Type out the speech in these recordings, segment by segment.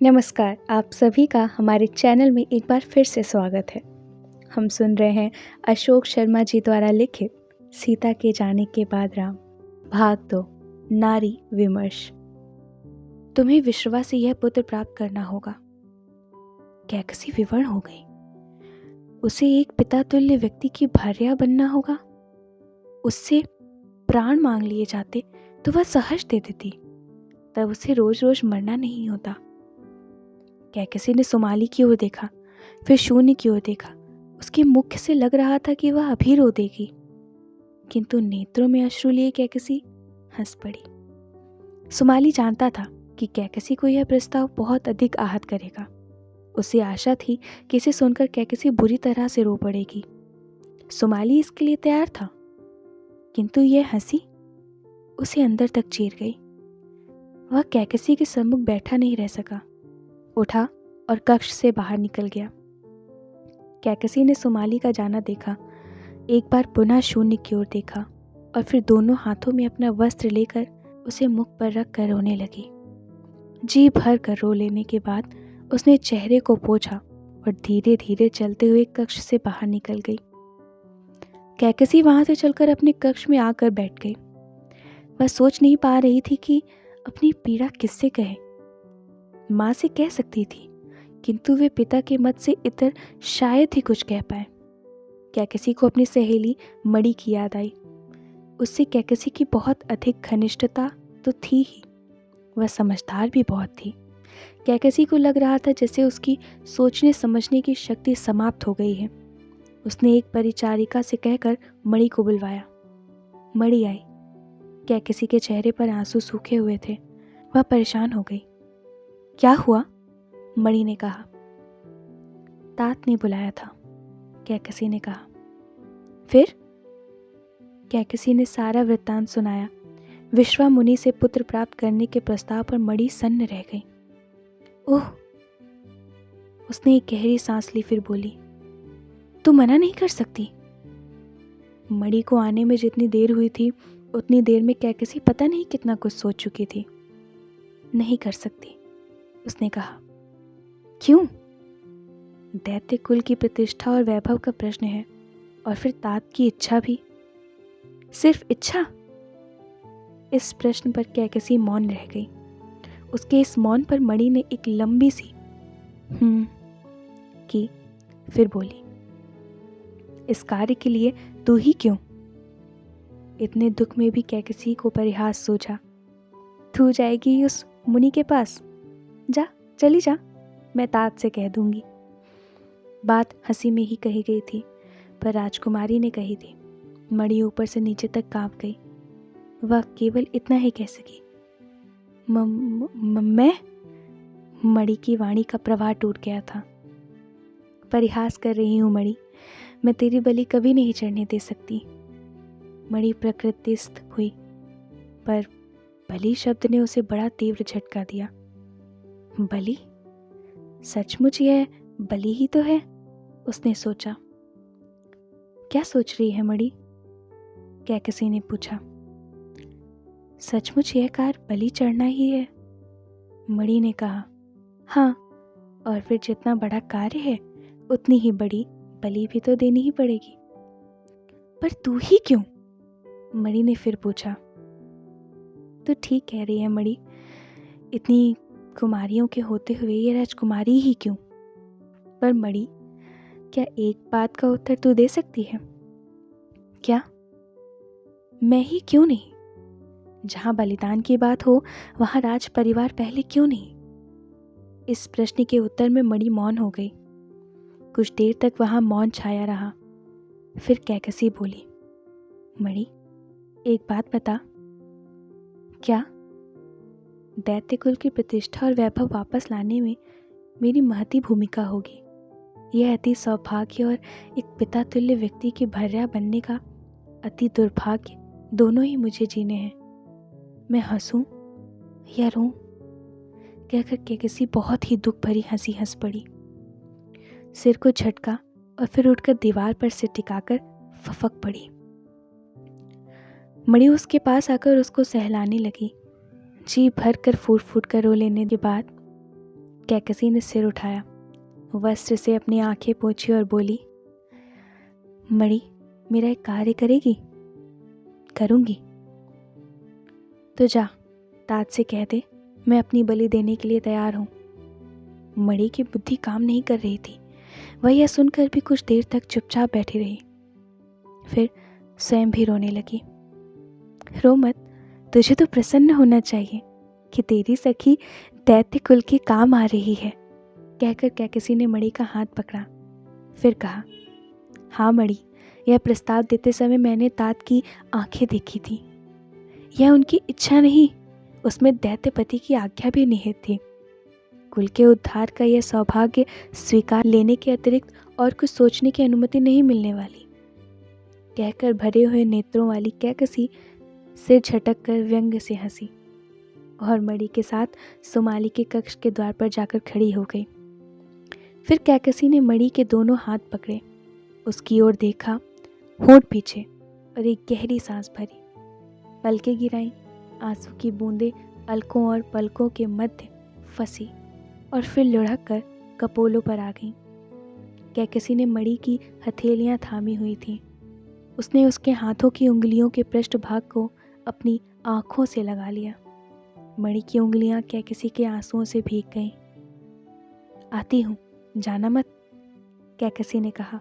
नमस्कार, आप सभी का हमारे चैनल में एक बार फिर से स्वागत है। हम सुन रहे हैं अशोक शर्मा जी द्वारा लिखित सीता के जाने के बाद राम, भाग 2, नारी विमर्श। तुम्हें विश्रवा से यह पुत्र प्राप्त करना होगा। कैकसी विवर्ण हो गई। उसे एक पिता तुल्य व्यक्ति की भार्या बनना होगा। उससे प्राण मांग लिए जाते तो वह सहज दे देती, तब उसे रोज रोज मरना नहीं होता। कैकसी ने सुमाली की ओर देखा, फिर शून्य की ओर देखा। उसके मुख से लग रहा था कि वह अभी रो देगी, किंतु नेत्रों में अश्रु लिए कैकसी हंस पड़ी। सुमाली जानता था कि कैकसी को यह प्रस्ताव बहुत अधिक आहत करेगा। उसे आशा थी कि इसे सुनकर कैकसी बुरी तरह से रो पड़ेगी। सुमाली इसके लिए तैयार था, किंतु यह हंसी उसे अंदर तक चीर गई। वह कैकसी के सम्मुख बैठा नहीं रह सका, उठा और कक्ष से बाहर निकल गया। कैकसी ने सुमाली का जाना देखा, एक बार पुनः शून्य की ओर देखा और फिर दोनों हाथों में अपना वस्त्र लेकर उसे मुख पर रख कर रोने लगी। जी भर कर रो लेने के बाद उसने चेहरे को पोंछा और धीरे धीरे चलते हुए कक्ष से बाहर निकल गई। कैकसी वहां से चलकर अपने कक्ष में आकर बैठ गई। वह सोच नहीं पा रही थी कि अपनी पीड़ा किससे कहे। माँ से कह सकती थी, किंतु वे पिता के मत से इतर शायद ही कुछ कह पाए। कैकसी को अपनी सहेली मणि की याद आई। उससे कैकसी की बहुत अधिक घनिष्ठता तो थी ही, वह समझदार भी बहुत थी। कैकसी को लग रहा था जैसे उसकी सोचने समझने की शक्ति समाप्त हो गई है। उसने एक परिचारिका से कहकर मणि को बुलवाया। मणि आई। कैकसी के चेहरे पर आंसू सूखे हुए थे। वह परेशान हो गई। क्या हुआ? मणि ने कहा। तात ने बुलाया था, कैकसी ने कहा। फिर? कैकसी ने सारा वृत्तांत सुनाया। विश्वा मुनि से पुत्र प्राप्त करने के प्रस्ताव पर मणि सन्न रह गई। ओह! उसने एक गहरी सांस ली, फिर बोली, तू मना नहीं कर सकती। मणि को आने में जितनी देर हुई थी उतनी देर में कैकसी पता नहीं कितना कुछ सोच चुकी थी। नहीं कर सकती, उसने कहा। क्यों? दैत्य कुल की प्रतिष्ठा और वैभव का प्रश्न है, और फिर तात की इच्छा भी। सिर्फ इच्छा? इस प्रश्न पर कैकसी मौन रह गई। उसके इस मौन पर मणि ने एक लंबी सी की, फिर बोली, इस कार्य के लिए तू ही क्यों? इतने दुख में भी कैकसी को परिहास सूझा। तू जाएगी उस मुनि के पास? जा, चली जा, मैं तात से कह दूंगी। बात हंसी में ही कही गई थी, पर राजकुमारी ने कही थी। मणि ऊपर से नीचे तक कांप गई। वह केवल इतना ही कह सकी, मैं? मणि की वाणी का प्रवाह टूट गया था। परिहास कर रही हूँ मणि, मैं तेरी बलि कभी नहीं चढ़ने दे सकती। मणि प्रकृतिस्थ हुई, पर बलि शब्द ने उसे बड़ा तीव्र झटका दिया। बलि? सचमुच यह बलि ही तो है, उसने सोचा। क्या सोच रही है मणि? कैकसी ने पूछा। सचमुच यह कार्य बलि चढ़ना ही है, मणि ने कहा। हाँ, और फिर जितना बड़ा कार्य है उतनी ही बड़ी बलि भी तो देनी ही पड़ेगी। पर तू ही क्यों? मणि ने फिर पूछा। तो ठीक कह रही है मणि, इतनी कुमारियों के होते हुए ये राजकुमारी ही क्यों? पर मणि, क्या एक बात का उत्तर तू दे सकती है? क्या? मैं ही क्यों नहीं? जहां बलिदान की बात हो वहां राज परिवार पहले क्यों नहीं? इस प्रश्न के उत्तर में मणि मौन हो गई। कुछ देर तक वहां मौन छाया रहा। फिर कैकसी बोली, मणि, एक बात बता। क्या? दैत्य कुल की प्रतिष्ठा और वैभव वापस लाने में मेरी महती भूमिका होगी। यह अति सौभाग्य और एक पिता तुल्य व्यक्ति की भार्या बनने का अति दुर्भाग्य दोनों ही मुझे जीने हैं। मैं हंसूं या रोऊं? कहकर कैकसी बहुत ही दुख भरी हंसी हंस पड़ी। सिर को झटका और फिर उठकर दीवार पर सिर टिकाकर फफक पड़ी। मणि उसके पास आकर उसको सहलाने लगी। जी भर कर फूट फूट कर रो लेने के बाद कैकसी ने सिर उठाया, वस्त्र से अपनी आंखें पोंछी और बोली, मणि मेरा एक कार्य करेगी? करूंगी। तो जा, तात से कह दे मैं अपनी बलि देने के लिए तैयार हूं। मणि की बुद्धि काम नहीं कर रही थी। वह यह सुनकर भी कुछ देर तक चुपचाप बैठी रही, फिर स्वयं भी रोने लगी। रो मत, तुझे तो प्रसन्न होना चाहिए कि तेरी सखी दैत्य कुल के काम आ रही है, कहकर कैकसी ने मणि का हाथ पकड़ा। फिर कहा, हाँ मणि, यह प्रस्ताव देते समय मैंने तात की आंखें देखी थी। यह उनकी इच्छा नहीं, उसमें दैत्यपति की आज्ञा भी निहित थी। कुल के उद्धार का यह सौभाग्य स्वीकार लेने के अतिरिक्त और कुछ सोचने की अनुमति नहीं मिलने वाली, कहकर भरे हुए नेत्रों वाली कैकसी सिर झटक कर व्यंग से हंसी और मणि के साथ सुमाली के कक्ष के द्वार पर जाकर खड़ी हो गई। फिर कैकसी ने मणि के दोनों हाथ पकड़े, उसकी ओर देखा, होंठ पीछे और एक गहरी सांस भरी, पलकें गिराई, आंसू की बूंदें अलकों और पलकों के मध्य फंसी और फिर लुढ़क कर कपोलों पर आ गईं। कैकसी ने मणि की हथेलियां थामी हुई थीं। उसने उसके हाथों की उंगलियों के पृष्ठभाग को अपनी आंखों से लगा लिया। मणि की उंगलियां कैकसी के आंसुओं से भीग गईं। आती हूँ, जाना मत, कैकसी ने कहा।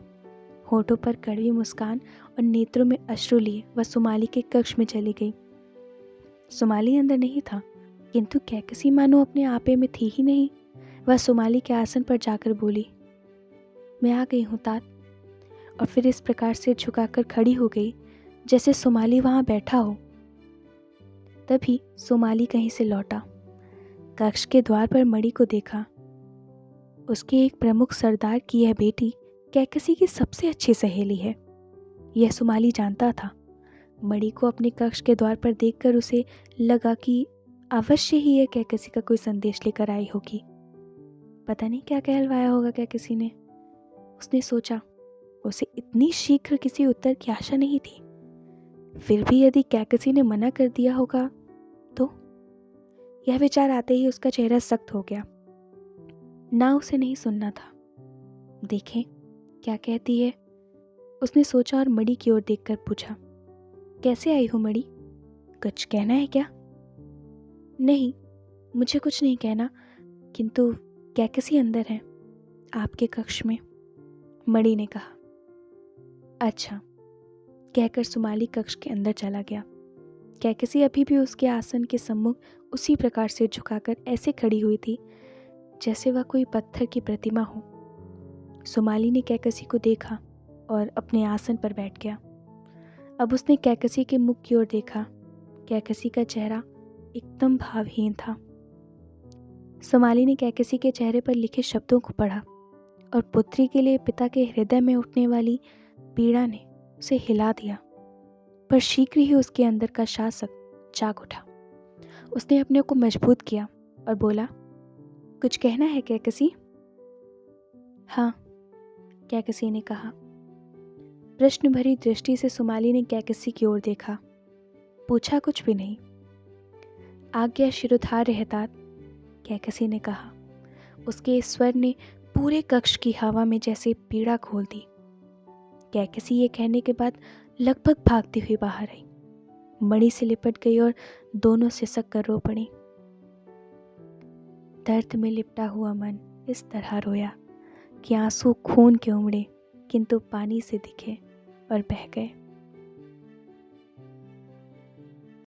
होठों पर कड़वी मुस्कान और नेत्रों में अश्रु लिए वह सुमाली के कक्ष में चली गई। सुमाली अंदर नहीं था, किंतु कैकसी मानो अपने आपे में थी ही नहीं। वह सुमाली के आसन पर जाकर बोली, मैं आ गई हूँ तात, और फिर इस प्रकार से झुकाकर खड़ी हो गई जैसे सुमाली वहां बैठा हो। तभी सुमाली कहीं से लौटा, कक्ष के द्वार पर मणि को देखा। उसके एक प्रमुख सरदार की यह बेटी कैकसी की सबसे अच्छी सहेली है, यह सुमाली जानता था। मणि को अपने कक्ष के द्वार पर देखकर उसे लगा कि अवश्य ही यह कैकसी का कोई संदेश लेकर आई होगी। पता नहीं क्या कहलवाया होगा कैकसी ने। उसने सोचा, उसे इतनी शीघ्र किसी उत्तर की आशा नहीं थी। फिर भी यदि कैकसी ने मना कर दिया होगा तो? यह विचार आते ही उसका चेहरा सख्त हो गया। ना उसे नहीं सुनना था। देखें क्या कहती है, उसने सोचा और मणि की ओर देखकर पूछा, कैसे आई हो मणि? कुछ कहना है क्या? नहीं, मुझे कुछ नहीं कहना, किंतु कैकसी अंदर है, आपके कक्ष में, मणि ने कहा। अच्छा, कहकर सुमाली कक्ष के अंदर चला गया। कैकसी अभी भी उसके आसन के सम्मुख उसी प्रकार से झुकाकर ऐसे खड़ी हुई थी जैसे वह कोई पत्थर की प्रतिमा हो। सुमाली ने कैकसी को देखा और अपने आसन पर बैठ गया। अब उसने कैकसी के मुख की ओर देखा। कैकसी का चेहरा एकदम भावहीन था। सुमाली ने कैकसी के चेहरे पर लिखे शब्दों को पढ़ा और पुत्री के लिए पिता के हृदय में उठने वाली पीड़ा ने उसे हिला दिया। पर शीघ्र ही उसके अंदर का शासक जाग उठा। उसने अपने को मजबूत किया और बोला, कुछ कहना है कैकसी? हाँ, कैकसी ने कहा। प्रश्न भरी दृष्टि से सुमाली ने कैकसी की ओर देखा, पूछा कुछ भी नहीं। आज्ञा शिरोधार्य है तात, कैकसी ने कहा। उसके इस स्वर ने पूरे कक्ष की हवा में जैसे पीड़ा खोल दी। कैकसी ये कहने के बाद लगभग भागती हुई बाहर आई, मणि से लिपट गई और दोनों सिसक कर रो पड़ी। दर्द में लिपटा हुआ मन इस तरह रोया कि आंसू खून के उमड़े, किंतु पानी से दिखे और बह गए।